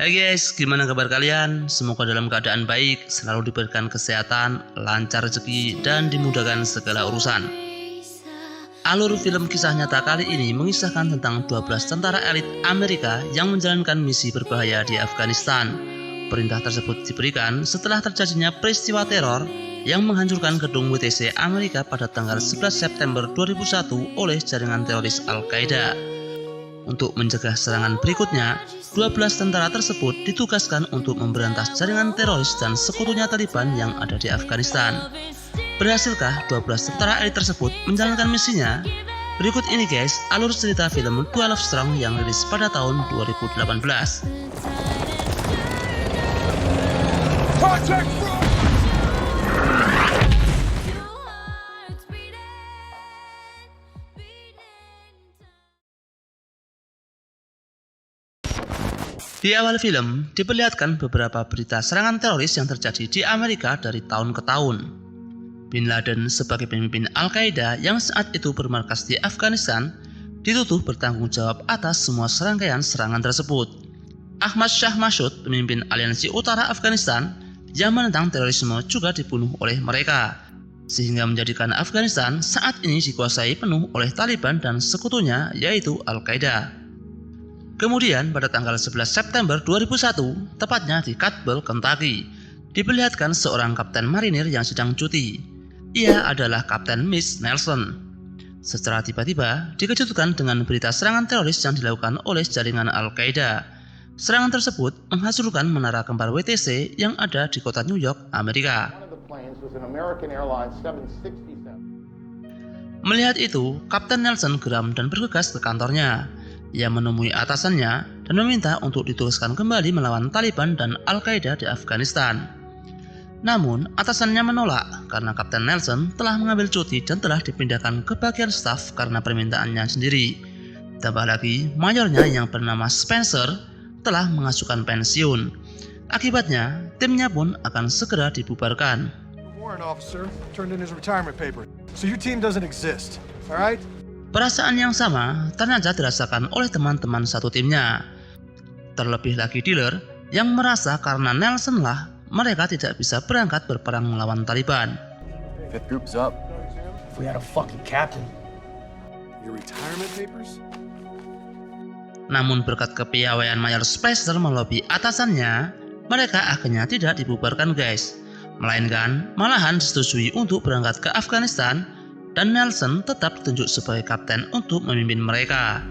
Hai guys, gimana kabar kalian? Semoga dalam keadaan baik, selalu diberikan kesehatan, lancar rezeki, dan dimudahkan segala urusan. Alur film kisah nyata kali ini mengisahkan tentang 12 tentara elit Amerika yang menjalankan misi berbahaya di Afghanistan. Perintah tersebut diberikan setelah terjadinya peristiwa teror yang menghancurkan gedung WTC Amerika pada tanggal 11 September 2001 oleh jaringan teroris Al-Qaeda. Untuk mencegah serangan berikutnya, 12 tentara tersebut ditugaskan untuk memberantas jaringan teroris dan sekutunya Taliban yang ada di Afghanistan. Berhasilkah 12 tentara elit tersebut menjalankan misinya? Berikut ini guys, alur cerita film 12 Strong yang rilis pada tahun 2018. Di awal film, diperlihatkan beberapa berita serangan teroris yang terjadi di Amerika dari tahun ke tahun. Bin Laden sebagai pemimpin Al-Qaeda yang saat itu bermarkas di Afghanistan, dituduh bertanggung jawab atas semua serangkaian serangan tersebut. Ahmad Shah Massoud, pemimpin Aliansi Utara Afghanistan, yang menentang terorisme juga dibunuh oleh mereka, sehingga menjadikan Afghanistan saat ini dikuasai penuh oleh Taliban dan sekutunya yaitu Al-Qaeda. Kemudian pada tanggal 11 September 2001, tepatnya di Catbell, Kentucky, diperlihatkan seorang kapten marinir yang sedang cuti. Ia adalah Kapten Mitch Nelson. Secara tiba-tiba dikejutkan dengan berita serangan teroris yang dilakukan oleh jaringan Al-Qaeda. Serangan tersebut menghancurkan menara kembar WTC yang ada di kota New York, Amerika. Melihat itu, Kapten Nelson geram dan bergegas ke kantornya. Ia menemui atasannya dan meminta untuk ditugaskan kembali melawan Taliban dan Al-Qaeda di Afghanistan. Namun, atasannya menolak karena Kapten Nelson telah mengambil cuti dan telah dipindahkan ke bagian staf karena permintaannya sendiri. Tambah lagi, mayornya yang bernama Spencer telah mengajukan pensiun. Akibatnya, timnya pun akan segera dibubarkan. Perasaan yang sama ternyata dirasakan oleh teman-teman satu timnya. Terlebih lagi dealer yang merasa karena Nelson lah mereka tidak bisa berangkat berperang melawan Taliban. Namun berkat kepiawaian Mayor Spencer melobi atasannya, mereka akhirnya tidak dibubarkan guys, melainkan malahan disetujui untuk berangkat ke Afghanistan. Dan Nelson tetap ditunjuk sebagai kapten untuk memimpin mereka.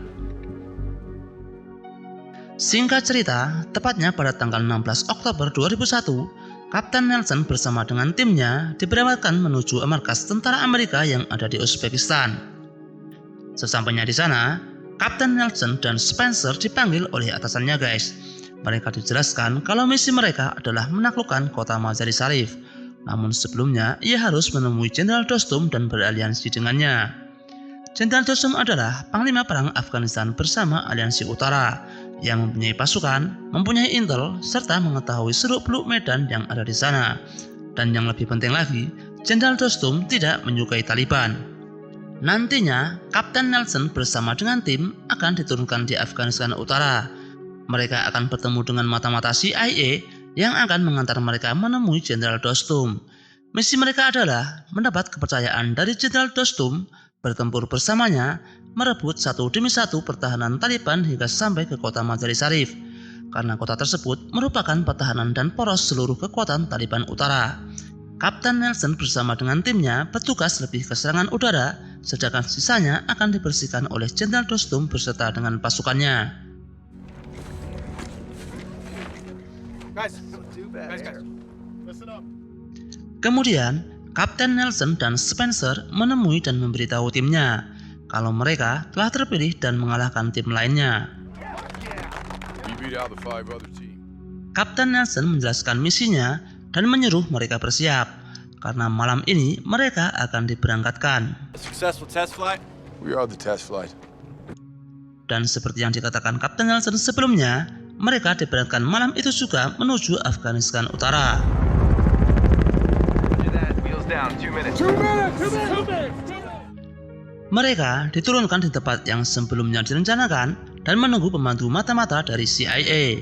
Singkat cerita, tepatnya pada tanggal 16 Oktober 2001, Kapten Nelson bersama dengan timnya diberangkatkan menuju markas tentara Amerika yang ada di Uzbekistan. Sesampainya di sana, Kapten Nelson dan Spencer dipanggil oleh atasannya guys. Mereka dijelaskan kalau misi mereka adalah menaklukkan kota Mazar-i Sharif. Namun sebelumnya, ia harus menemui Jenderal Dostum dan beraliansi dengannya. Jenderal Dostum adalah Panglima Perang Afghanistan bersama Aliansi Utara, yang mempunyai pasukan, mempunyai intel, serta mengetahui seluk-beluk medan yang ada di sana. Dan yang lebih penting lagi, Jenderal Dostum tidak menyukai Taliban. Nantinya, Kapten Nelson bersama dengan tim akan diturunkan di Afghanistan Utara. Mereka akan bertemu dengan mata-mata CIA yang akan mengantar mereka menemui Jenderal Dostum. Misi mereka adalah mendapat kepercayaan dari Jenderal Dostum, bertempur bersamanya, merebut satu demi satu pertahanan Taliban hingga sampai ke kota Mazar-i Sharif, karena kota tersebut merupakan pertahanan dan poros seluruh kekuatan Taliban Utara. Kapten Nelson bersama dengan timnya bertugas lebih ke serangan udara, sedangkan sisanya akan dibersihkan oleh Jenderal Dostum beserta dengan pasukannya. Kemudian, Kapten Nelson dan Spencer menemui dan memberitahu timnya kalau mereka telah terpilih dan mengalahkan tim lainnya. Kapten Nelson menjelaskan misinya dan menyuruh mereka bersiap, karena malam ini mereka akan diberangkatkan. Dan seperti yang dikatakan Kapten Nelson sebelumnya, mereka diberangkatkan malam itu juga menuju Afghanistan Utara. Mereka diturunkan di tempat yang sebelumnya direncanakan dan menunggu pembantu mata-mata dari CIA.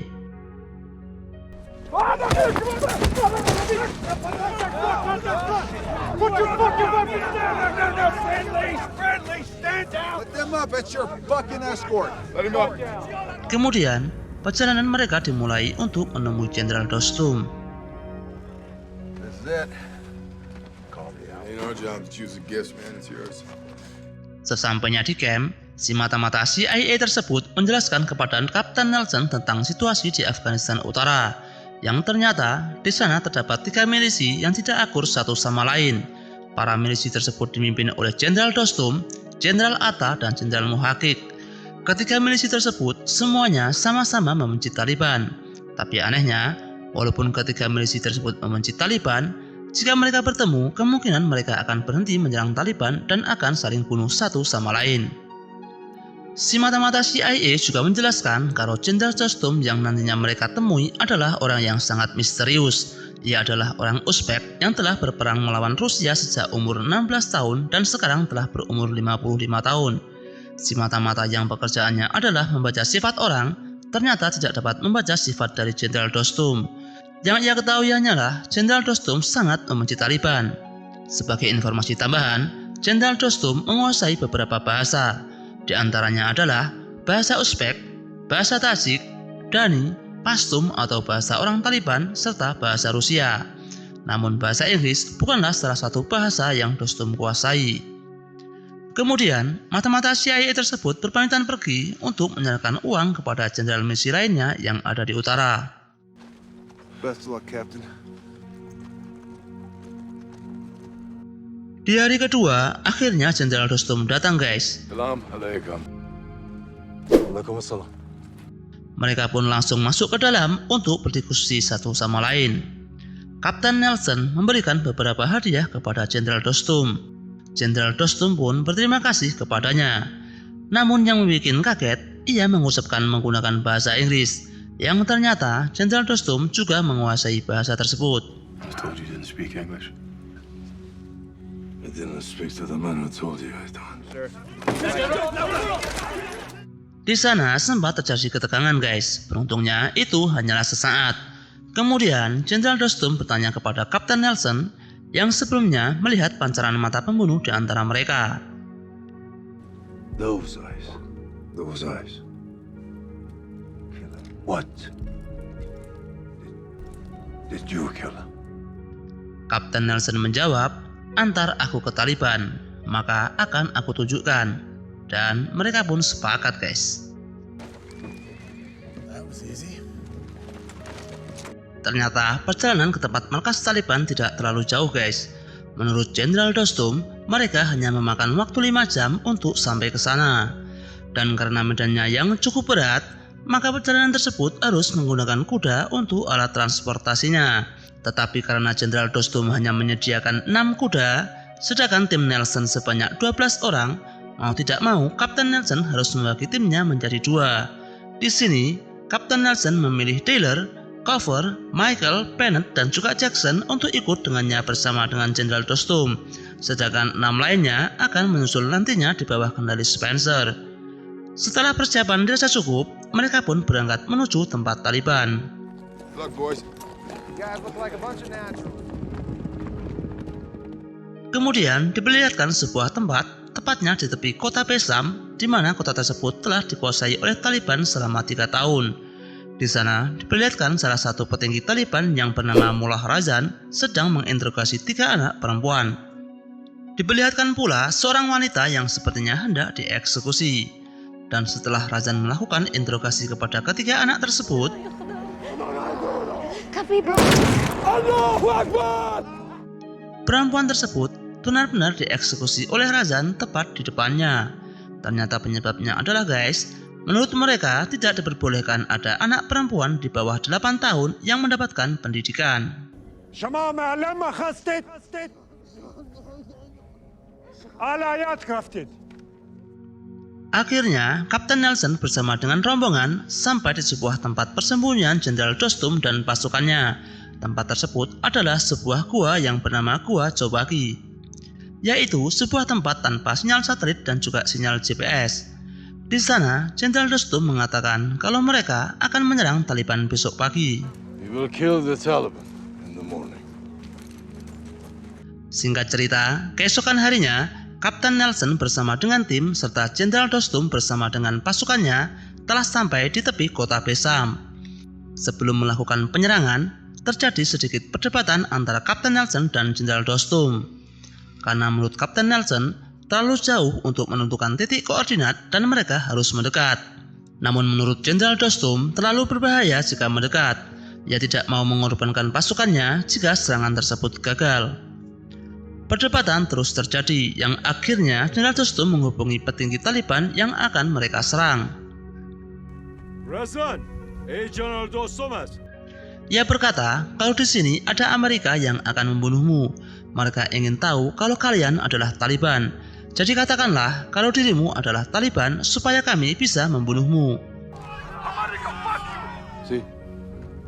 Put your fucking weapons down! No, friendly! Stand down! Let them up, it's your fucking escort. Let him up. Kemudian, perjalanan mereka dimulai untuk menemui Jenderal Dostum. This is it. Ain't our job to choose the gifts, man. It's yours. Sesampainya di camp, si mata-mata CIA tersebut menjelaskan kepada Kapten Nelson tentang situasi di Afghanistan Utara, yang ternyata di sana terdapat 3 milisi yang tidak akur satu sama lain. Para milisi tersebut dipimpin oleh Jenderal Dostum, Jenderal Atta, dan Jenderal Muhaqiq. Ketiga milisi tersebut semuanya sama-sama membenci Taliban. Tapi anehnya, walaupun ketiga milisi tersebut membenci Taliban, jika mereka bertemu, kemungkinan mereka akan berhenti menyerang Taliban dan akan saling bunuh satu sama lain. Si mata-mata CIA juga menjelaskan kalau Jenderal Dostum yang nantinya mereka temui adalah orang yang sangat misterius. Ia adalah orang Uzbek yang telah berperang melawan Rusia sejak umur 16 tahun dan sekarang telah berumur 55 tahun. Si mata-mata yang pekerjaannya adalah membaca sifat orang, ternyata tidak dapat membaca sifat dari Jenderal Dostum. Yang ia ketahui hanyalah Jenderal Dostum sangat membenci Taliban. Sebagai informasi tambahan, Jenderal Dostum menguasai beberapa bahasa. Di antaranya adalah bahasa Uzbek, bahasa Tajik, Dani, Pashtun atau bahasa orang Taliban, serta bahasa Rusia. Namun bahasa Inggris bukanlah salah satu bahasa yang Dostum kuasai. Kemudian, mata-mata CIA tersebut berpamitan pergi untuk menyerahkan uang kepada jenderal misi lainnya yang ada di utara. Best of luck, Captain. Di hari kedua, akhirnya Jenderal Dostum datang, guys. Salam alaikum. Waalaikumsalam. Mereka pun langsung masuk ke dalam untuk berdiskusi satu sama lain. Kapten Nelson memberikan beberapa hadiah kepada Jenderal Dostum. Jenderal Dostum pun berterima kasih kepadanya. Namun yang membuat kaget, ia mengucapkan menggunakan bahasa Inggris, yang ternyata Jenderal Dostum juga menguasai bahasa tersebut. I told you didn't speak English. I didn't speak to the man who told you I don't. Di sana sempat terjadi ketegangan, guys. Beruntungnya itu hanyalah sesaat. Kemudian Jenderal Dostum bertanya kepada Kapten Nelson yang sebelumnya melihat pancaran mata pembunuh di antara mereka. Those eyes. What? Did you kill him? Kapten Nelson menjawab, "Antar aku ke Taliban, maka akan aku tunjukkan." Dan mereka pun sepakat, guys. That was easy. Ternyata perjalanan ke tempat markas Taliban tidak terlalu jauh, guys. Menurut Jenderal Dostum, mereka hanya memakan waktu 5 jam untuk sampai ke sana. Dan karena medannya yang cukup berat, maka perjalanan tersebut harus menggunakan kuda untuk alat transportasinya. Tetapi karena Jenderal Dostum hanya menyediakan 6 kuda, sedangkan tim Nelson sebanyak 12 orang, mau tidak mau Kapten Nelson harus membagi timnya menjadi 2. Di sini, Kapten Nelson memilih Taylor, Cover, Michael, Bennett, dan juga Jackson untuk ikut dengannya bersama dengan Jenderal Dostum. Sedangkan 6 lainnya akan menyusul nantinya di bawah kendali Spencer. Setelah persiapan dirasa cukup, mereka pun berangkat menuju tempat Taliban. Good luck, boys. You guys look like a bunch of naturals. Kemudian diperlihatkan sebuah tempat, tepatnya di tepi kota Pesam, di mana kota tersebut telah dikuasai oleh Taliban selama 3 tahun. Di sana diperlihatkan salah satu petinggi Taliban yang bernama Mullah Razan sedang menginterogasi 3 anak perempuan. Diperlihatkan pula seorang wanita yang sepertinya hendak dieksekusi. Dan setelah Razan melakukan interogasi kepada ketiga anak tersebut, perempuan tersebut benar-benar dieksekusi oleh Razan tepat di depannya. Ternyata penyebabnya adalah, guys, menurut mereka tidak diperbolehkan ada anak perempuan di bawah 8 tahun yang mendapatkan pendidikan. Akhirnya, Kapten Nelson bersama dengan rombongan sampai di sebuah tempat persembunyian Jenderal Dostum dan pasukannya. Tempat tersebut adalah sebuah gua yang bernama Gua Chobaki, yaitu sebuah tempat tanpa sinyal satelit dan juga sinyal GPS. Di sana, Jenderal Dostum mengatakan kalau mereka akan menyerang Taliban besok pagi. We will kill the Taliban in the morning. Singkat cerita, keesokan harinya, Kapten Nelson bersama dengan tim serta Jenderal Dostum bersama dengan pasukannya telah sampai di tepi kota Besam. Sebelum melakukan penyerangan, terjadi sedikit perdebatan antara Kapten Nelson dan Jenderal Dostum. Karena menurut Kapten Nelson, terlalu jauh untuk menentukan titik koordinat dan mereka harus mendekat. Namun menurut Jenderal Dostum, terlalu berbahaya jika mendekat. Ia tidak mau mengorbankan pasukannya jika serangan tersebut gagal. Perdebatan terus terjadi yang akhirnya Jenderal Dostum menghubungi petinggi Taliban yang akan mereka serang. Razan, General Dostomas. Ia berkata, kalau di sini ada Amerika yang akan membunuhmu. Mereka ingin tahu kalau kalian adalah Taliban. Jadi katakanlah kalau dirimu adalah Taliban supaya kami bisa membunuhmu. See?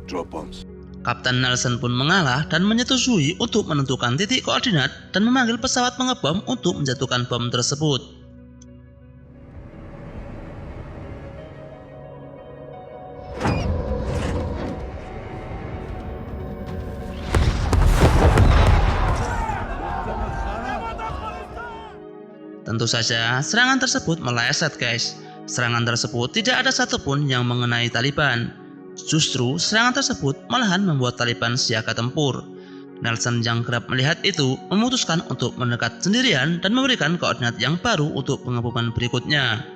Drop bombs. Kapten Nelson pun mengalah dan menyetujui untuk menentukan titik koordinat dan memanggil pesawat pengebom untuk menjatuhkan bom tersebut. Tentu saja serangan tersebut meleset guys. Serangan tersebut tidak ada satupun yang mengenai Taliban. Justru serangan tersebut malahan membuat Taliban siaga tempur. Nelson yang kerap melihat itu memutuskan untuk mendekat sendirian dan memberikan koordinat yang baru untuk pengeboman berikutnya.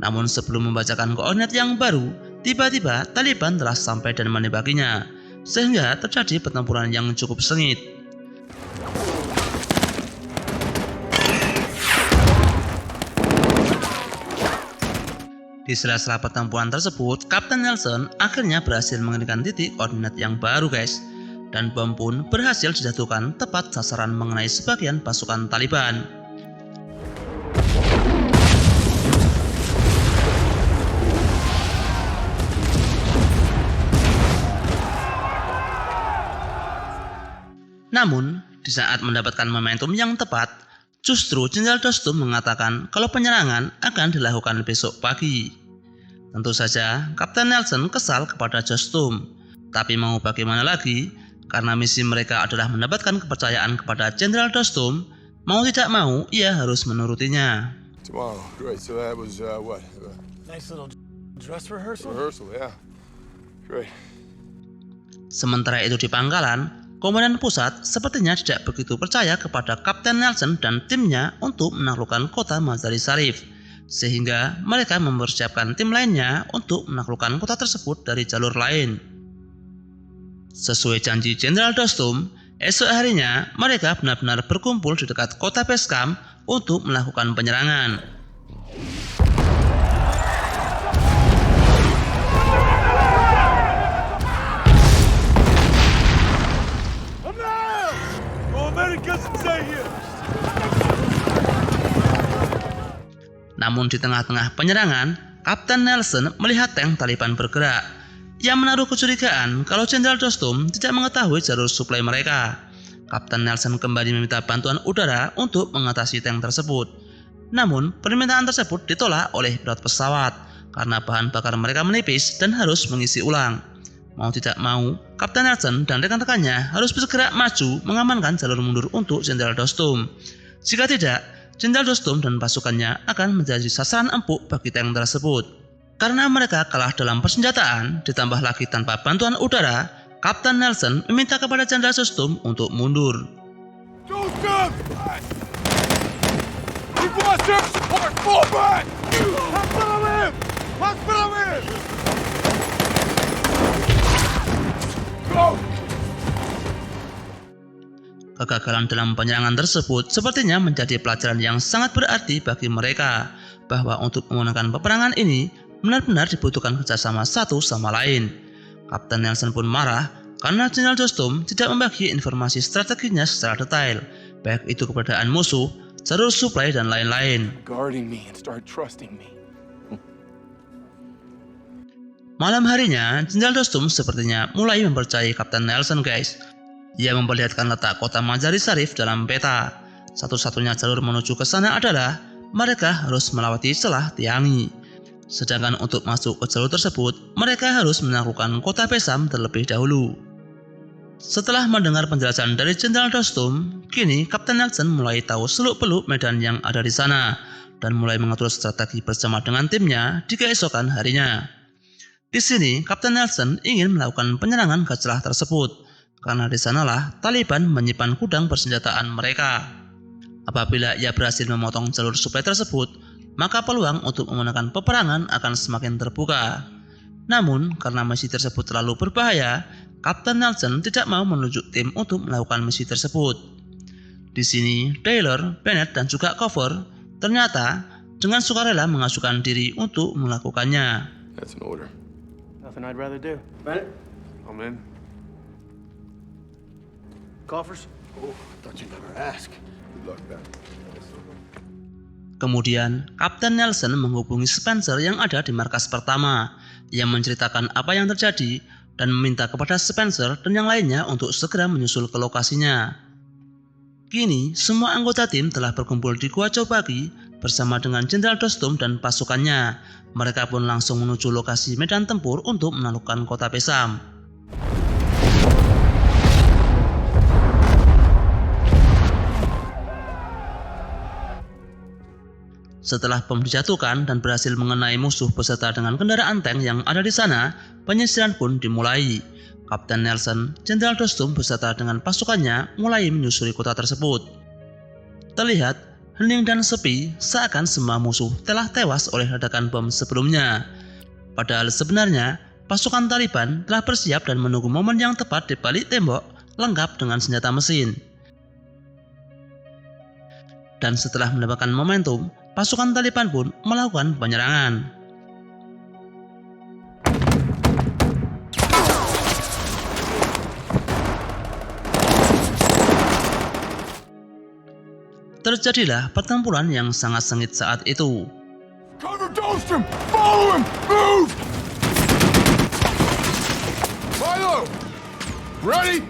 Namun sebelum membacakan koordinat yang baru, tiba-tiba Taliban telah sampai dan menembakinya, sehingga terjadi pertempuran yang cukup sengit. Di sela-sela pertempuran tersebut, Kapten Nelson akhirnya berhasil mengenakan titik koordinat yang baru guys, dan bom pun berhasil dijatuhkan tepat sasaran mengenai sebagian pasukan Taliban. Namun, di saat mendapatkan momentum yang tepat, justru Jenderal Dostum mengatakan kalau penyerangan akan dilakukan besok pagi. Tentu saja, Kapten Nelson kesal kepada Dostum. Tapi mau bagaimana lagi, karena misi mereka adalah mendapatkan kepercayaan kepada Jenderal Dostum, mau tidak mau ia harus menurutinya. Tomorrow, great. So that was what? Nice little dress rehearsal. Rehearsal, yeah. Great. Sementara itu di pangkalan, Komandan Pusat sepertinya tidak begitu percaya kepada Kapten Nelson dan timnya untuk menaklukkan kota Mazar-i Sharif, sehingga mereka mempersiapkan tim lainnya untuk menaklukkan kota tersebut dari jalur lain. Sesuai janji Jenderal Dostum, esok harinya mereka benar-benar berkumpul di dekat kota Beskam untuk melakukan penyerangan. Namun di tengah-tengah penyerangan, Kapten Nelson melihat tank Taliban bergerak. Ia menaruh kecurigaan kalau Jenderal Dostum tidak mengetahui jalur suplai mereka. Kapten Nelson kembali meminta bantuan udara untuk mengatasi tank tersebut. Namun permintaan tersebut ditolak oleh pilot pesawat karena bahan bakar mereka menipis dan harus mengisi ulang. Mau tidak mau, Kapten Nelson dan rekan-rekannya harus bersegera maju mengamankan jalur mundur untuk Jenderal Dostum. Jika tidak, Jenderal Dostum dan pasukannya akan menjadi sasaran empuk bagi tank tersebut. Karena mereka kalah dalam persenjataan, ditambah lagi tanpa bantuan udara, Kapten Nelson meminta kepada Jenderal Dostum untuk mundur. Dostum! We've lost air support! Fall back! Hospital in! Go! Kegagalan dalam penyerangan tersebut sepertinya menjadi pelajaran yang sangat berarti bagi mereka, bahwa untuk memenangkan peperangan ini benar-benar dibutuhkan kerjasama satu sama lain. Kapten Nelson pun marah karena Jenderal Dostum tidak membagi informasi strateginya secara detail, baik itu keberadaan musuh, jalur suplai dan lain-lain. Malam harinya, Jenderal Dostum sepertinya mulai mempercayai Kapten Nelson guys. Ia memperlihatkan letak kota Mazar-i Sharif dalam peta. Satu-satunya jalur menuju ke sana adalah mereka harus melewati celah Tiangi. Sedangkan untuk masuk ke jalur tersebut, mereka harus menaklukkan kota Pesam terlebih dahulu. Setelah mendengar penjelasan dari Jenderal Dostum, kini Kapten Nelson mulai tahu seluk-beluk medan yang ada di sana dan mulai mengatur strategi bersama dengan timnya di keesokan harinya. Di sini, Kapten Nelson ingin melakukan penyerangan ke celah tersebut, karena di sanalah Taliban menyimpan gudang persenjataan mereka. Apabila ia berhasil memotong jalur suplai tersebut, maka peluang untuk memenangkan peperangan akan semakin terbuka. Namun, karena misi tersebut terlalu berbahaya, Kapten Nelson tidak mau menunjuk tim untuk melakukan misi tersebut. Di sini, Taylor, Bennett, dan juga Cover ternyata dengan sukarela mengajukan diri untuk melakukannya. That's an order. Nothing I'd rather do. Bennett? I'm in. Coffers? Oh, I thought you'd never ask. Good luck, man. Kemudian, Kapten Nelson menghubungi Spencer yang ada di markas pertama. Ia menceritakan apa yang terjadi dan meminta kepada Spencer dan yang lainnya untuk segera menyusul ke lokasinya. Kini, semua anggota tim telah berkumpul di Gua Chowbagi bersama dengan Jenderal Dostum dan pasukannya. Mereka pun langsung menuju lokasi medan tempur untuk menaklukkan kota Pesam. Setelah bom dijatuhkan dan berhasil mengenai musuh beserta dengan kendaraan tank yang ada di sana, penyisiran pun dimulai. Kapten Nelson, Jenderal Dostum beserta dengan pasukannya mulai menyusuri kota tersebut. Terlihat hening dan sepi, seakan semua musuh telah tewas oleh ledakan bom sebelumnya. Padahal sebenarnya, pasukan Taliban telah bersiap dan menunggu momen yang tepat di balik tembok, lengkap dengan senjata mesin. Dan setelah mendapatkan momentum, pasukan Taliban pun melakukan penyerangan. Terjadilah pertempuran yang sangat sengit saat itu. Cover Dostum! Follow him! Move! Milo! Ready?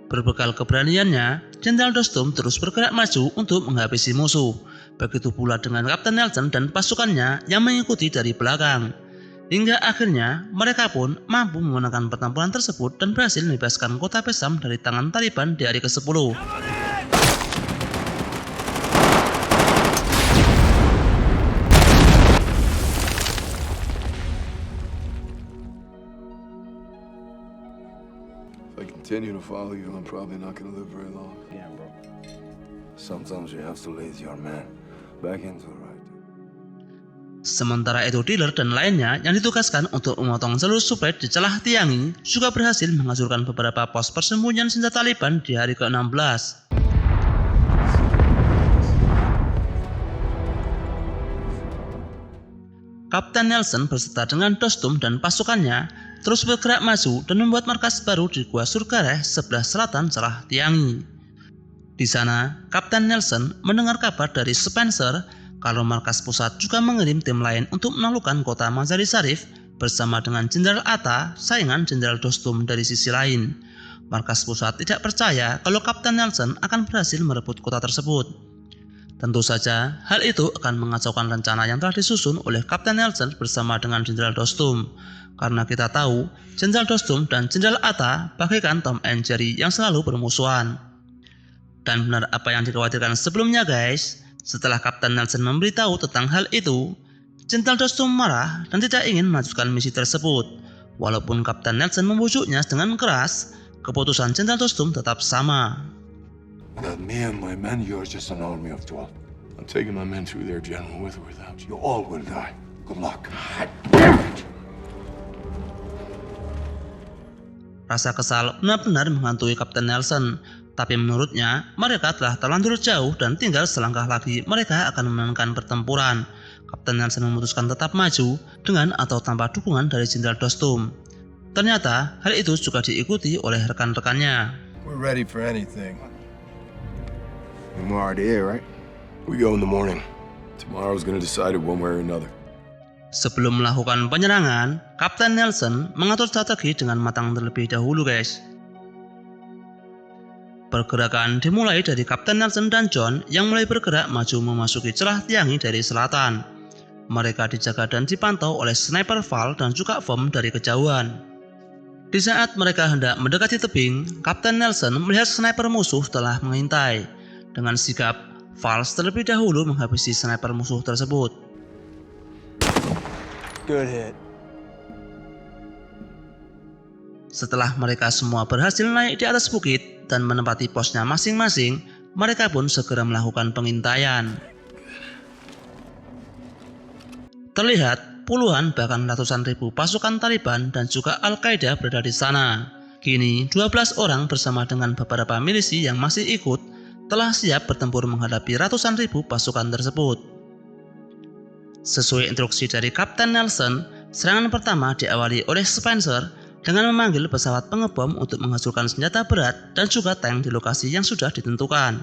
Berbekal keberaniannya, Jenderal Dostum terus bergerak maju untuk menghabisi musuh. Begitu pula dengan Kapten Nelson dan pasukannya yang mengikuti dari belakang. Hingga akhirnya mereka pun mampu memenangkan pertempuran tersebut dan berhasil membebaskan kota Pesam dari tangan Taliban di hari ke-10. If I continue to follow you, I'm probably not gonna live very long. Yeah, bro. Sometimes you have to laze your man back into the right. Sementara itu dealer dan lainnya yang ditugaskan untuk memotong jalur suplai di celah Tiangi juga berhasil menghancurkan beberapa pos persembunyian senjata Taliban di hari ke-16. Kapten Nelson beserta dengan Dostum dan pasukannya terus bergerak maju dan membuat markas baru di Gua Surgareh sebelah selatan celah Tiangi. Di sana, Kapten Nelson mendengar kabar dari Spencer kalau markas pusat juga mengirim tim lain untuk menaklukkan kota Mazar-i Sharif bersama dengan Jenderal Atta, saingan Jenderal Dostum dari sisi lain. Markas pusat tidak percaya kalau Kapten Nelson akan berhasil merebut kota tersebut. Tentu saja, hal itu akan mengacaukan rencana yang telah disusun oleh Kapten Nelson bersama dengan Jenderal Dostum. Karena kita tahu, Jenderal Dostum dan Jenderal Atta bagaikan Tom and Jerry yang selalu bermusuhan. Dan benar apa yang dikhawatirkan sebelumnya guys. Setelah Kapten Nelson memberitahu tentang hal itu, Jenderal Dostum marah dan tidak ingin melanjutkan misi tersebut. Walaupun Kapten Nelson membujuknya dengan keras, keputusan Jenderal Dostum tetap sama. Without me and my men, you're just an army of 12. I'm taking my men through there, General, with or without you. You all will die. Good luck. God damn it! Rasa kesal benar-benar menghantui Kapten Nelson. Tapi menurutnya, mereka telah terlanjur jauh dan tinggal selangkah lagi mereka akan memenangkan pertempuran. Kapten Nelson memutuskan tetap maju dengan atau tanpa dukungan dari Jenderal Dostum. Ternyata, hal itu juga diikuti oleh rekan-rekannya. We're ready for anything. We're already here, right? We go in the morning. Tomorrow's gonna decide it one way or another. Sebelum melakukan penyerangan, Kapten Nelson mengatur strategi dengan matang terlebih dahulu guys. Pergerakan dimulai dari Kapten Nelson dan John yang mulai bergerak maju memasuki celah Tiangi dari selatan. Mereka dijaga dan dipantau oleh sniper Val dan juga Vom dari kejauhan. Di saat mereka hendak mendekati tebing, Kapten Nelson melihat sniper musuh telah mengintai. Dengan sigap, Val terlebih dahulu menghabisi sniper musuh tersebut. Good hit. Setelah mereka semua berhasil naik di atas bukit dan menempati posnya masing-masing, mereka pun segera melakukan pengintaian. Terlihat puluhan bahkan ratusan ribu pasukan Taliban dan juga Al-Qaeda berada di sana. Kini 12 orang bersama dengan beberapa milisi yang masih ikut telah siap bertempur menghadapi ratusan ribu pasukan tersebut. Sesuai instruksi dari Kapten Nelson, serangan pertama diawali oleh Spencer dengan memanggil pesawat pengebom untuk menghancurkan senjata berat dan juga tank di lokasi yang sudah ditentukan.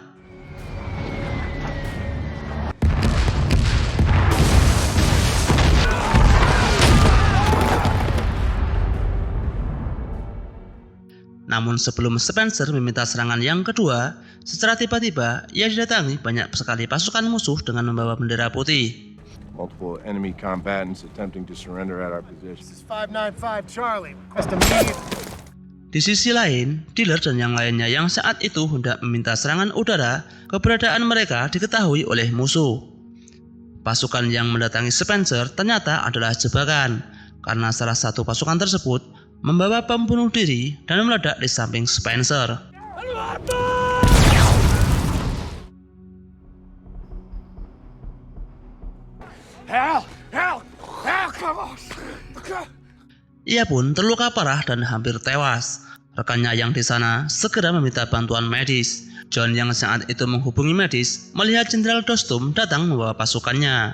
Namun sebelum Spencer meminta serangan yang kedua, secara tiba-tiba ia didatangi banyak sekali pasukan musuh dengan membawa bendera putih. Multiple enemy combatants attempting to surrender at our position. This is 595 Charlie. Request immediate. Di sisi lain, dealer dan yang lainnya yang saat itu hendak meminta serangan udara, keberadaan mereka diketahui oleh musuh. Pasukan yang mendatangi Spencer ternyata adalah jebakan, karena salah satu pasukan tersebut membawa bom bunuh diri dan meledak di samping Spencer. Hal, come on. Ia pun terluka parah dan hampir tewas. Rekannya yang di sana segera meminta bantuan medis. John yang saat itu menghubungi medis melihat Jenderal Dostum datang membawa pasukannya.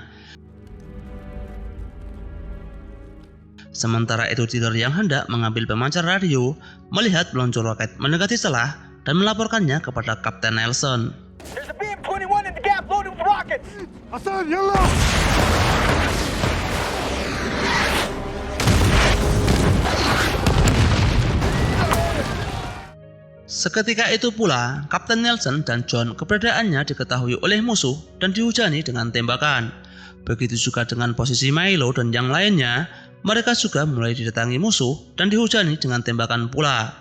Sementara itu dealer yang hendak mengambil pemancar radio melihat peluncur roket mendekati celah dan melaporkannya kepada Kapten Nelson. There's a BM-21 in the gap loaded with rockets. Hassan, yalla. Seketika itu pula, Kapten Nelson dan John keberadaannya diketahui oleh musuh dan dihujani dengan tembakan. Begitu juga dengan posisi Milo dan yang lainnya, mereka juga mulai didatangi musuh dan dihujani dengan tembakan pula.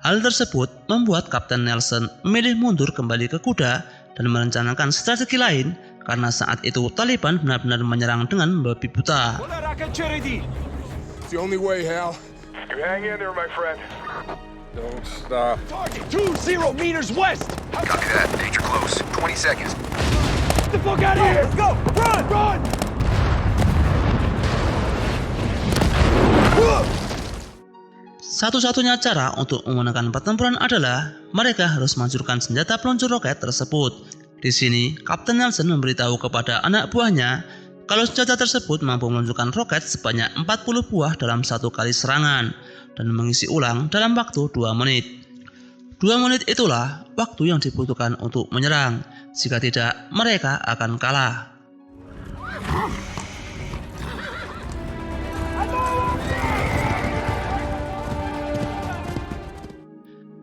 Hal tersebut membuat Kapten Nelson memilih mundur kembali ke kuda dan merencanakan strategi lain karena saat itu Taliban benar-benar menyerang dengan membabi buta. It's the only way, Hal. You hang in there, my friend. Don't stop. Target 20 meters west. Copy that. Danger close. 20 seconds. Get the fuck out of here. Let's go. Run. Satu-satunya cara untuk memenangkan pertempuran adalah mereka harus menghancurkan senjata peluncur roket tersebut. Di sini, Kapten Nelson memberitahu kepada anak buahnya kalau senjata tersebut mampu meluncurkan roket sebanyak 40 buah dalam satu kali serangan dan mengisi ulang dalam waktu 2 menit. 2 menit itulah waktu yang dibutuhkan untuk menyerang. Jika tidak, mereka akan kalah.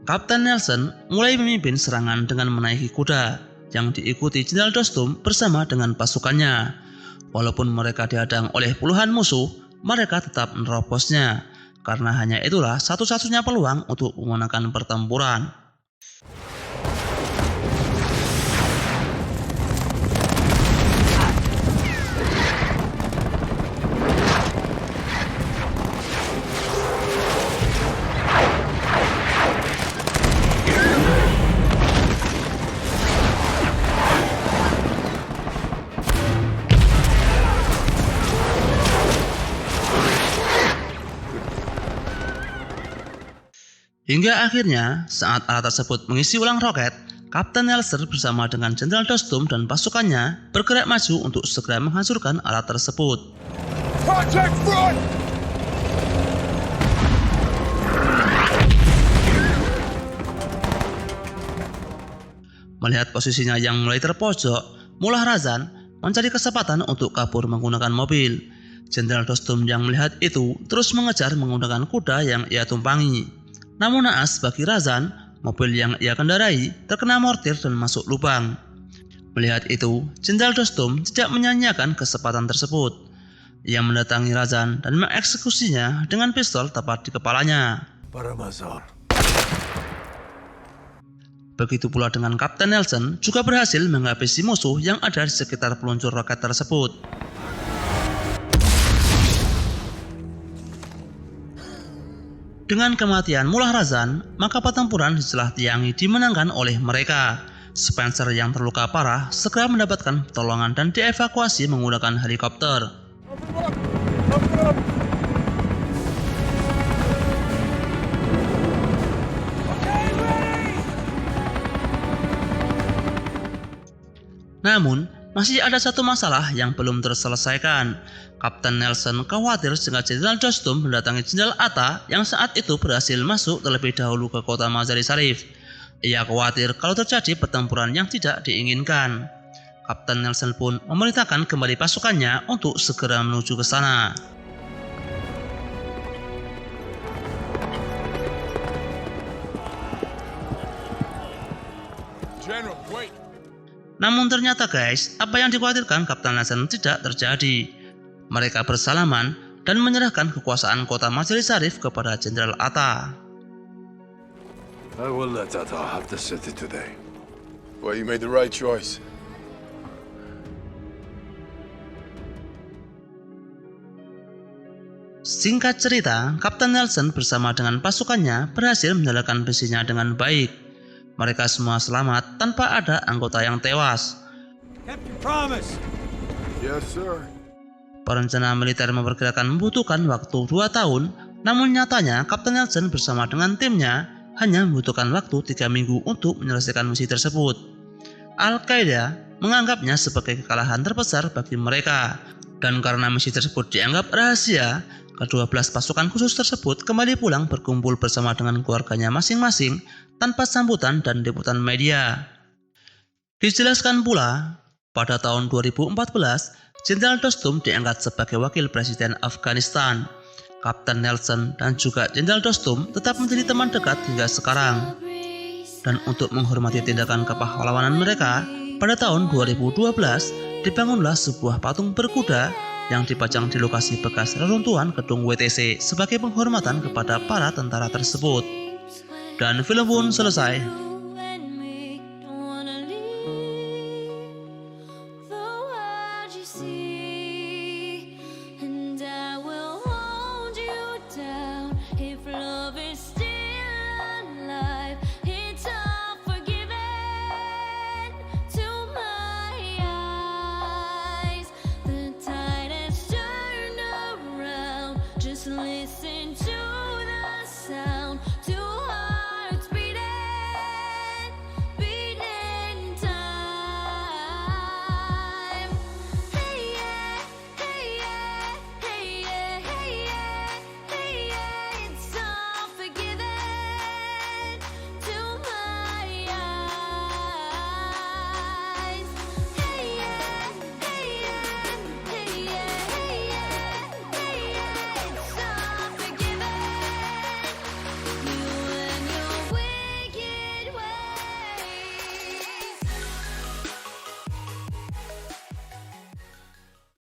Kapten Nelson mulai memimpin serangan dengan menaiki kuda yang diikuti Jenderal Dostum bersama dengan pasukannya. Walaupun mereka dihadang oleh puluhan musuh, mereka tetap menerobosnya, karena hanya itulah satu-satunya peluang untuk memenangkan pertempuran. Hingga akhirnya, saat alat tersebut mengisi ulang roket, Kapten Nelson bersama dengan Jenderal Dostum dan pasukannya bergerak maju untuk segera menghancurkan alat tersebut. Project front. Melihat posisinya yang mulai terpojok, Mullah Razan mencari kesempatan untuk kabur menggunakan mobil. Jenderal Dostum yang melihat itu terus mengejar menggunakan kuda yang ia tumpangi. Namun naas bagi Razan, Mobil yang ia kendarai terkena mortir dan masuk lubang. Melihat itu, Jenderal Dostum tidak menyanyiakan kesempatan tersebut. Ia mendatangi Razan dan mengeksekusinya dengan pistol tepat di kepalanya. Paramazar. Begitu pula dengan Kapten Nelson juga berhasil menghabisi musuh yang ada di sekitar peluncur roket tersebut. Dengan kematian Mullah Razan, maka pertempuran di Selah Tiangi dimenangkan oleh mereka. Spencer yang terluka parah segera mendapatkan pertolongan dan dievakuasi menggunakan helikopter. Namun, masih ada satu masalah yang belum terselesaikan. Kapten Nelson khawatir jika Jenderal Dostum mendatangi Jenderal Atta yang saat itu berhasil masuk terlebih dahulu ke kota Mazar-i Sharif. Ia khawatir kalau terjadi pertempuran yang tidak diinginkan. Kapten Nelson pun memerintahkan kembali pasukannya untuk segera menuju ke sana. General, wait. Namun ternyata guys, apa yang dikhawatirkan Kapten Nelson tidak terjadi. Mereka bersalaman dan menyerahkan kekuasaan kota Mazar-i Sharif kepada Jenderal Atta. I will let Atta have the city today. Well, you made the right choice. Singkat cerita, Kapten Nelson bersama dengan pasukannya berhasil menjalankan misinya dengan baik. Mereka semua selamat tanpa ada anggota yang tewas. Kept your promise. Yes, sir. Perencana militer memperkirakan membutuhkan waktu 2 tahun, namun nyatanya Kapten Nelson bersama dengan timnya hanya membutuhkan waktu 3 minggu untuk menyelesaikan misi tersebut. Al-Qaeda menganggapnya sebagai kekalahan terbesar bagi mereka, dan karena misi tersebut dianggap rahasia, ke-12 pasukan khusus tersebut kembali pulang berkumpul bersama dengan keluarganya masing-masing tanpa sambutan dan liputan media. Dijelaskan pula, pada tahun 2014, Jenderal Dostum diangkat sebagai wakil presiden Afghanistan. Kapten Nelson dan juga Jenderal Dostum tetap menjadi teman dekat hingga sekarang. Dan untuk menghormati tindakan kepahlawanan mereka, pada tahun 2012 dibangunlah sebuah patung berkuda yang dipajang di lokasi bekas reruntuhan gedung WTC sebagai penghormatan kepada para tentara tersebut. Dan film pun selesai.